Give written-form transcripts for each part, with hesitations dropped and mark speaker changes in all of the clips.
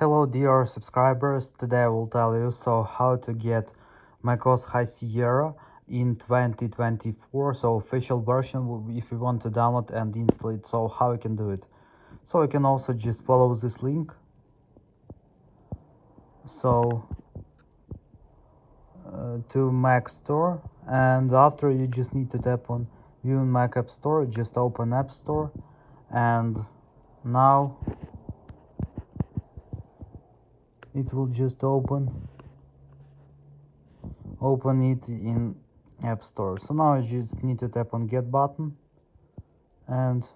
Speaker 1: Hello dear subscribers, today I will tell you how to get macOS High Sierra in 2024, official version if you want to download and install it. So how you can do it? So you can also just follow this link. To Mac Store, and after you just need to tap on View in Mac App Store, just open App Store, and now it will just open it in App Store. So now you just need to tap on Get button and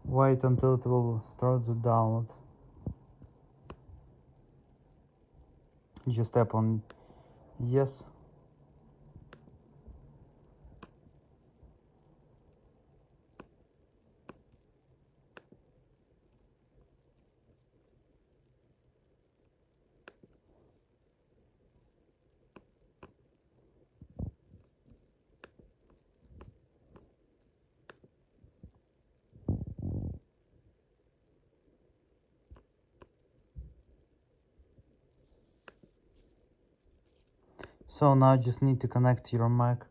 Speaker 1: wait until it will start the download. Just tap on yes. So now you just need to connect to your Mac.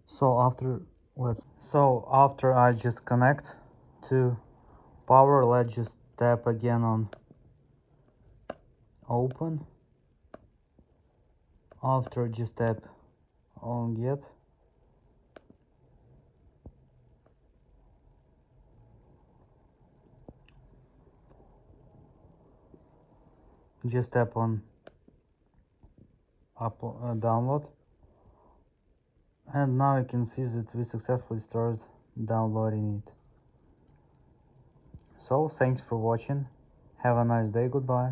Speaker 1: So after I just connect to power, let's just tap again on open. After just tap on get. Just tap on download, and now you can see that we successfully started downloading it. So thanks for watching, have a nice day, goodbye.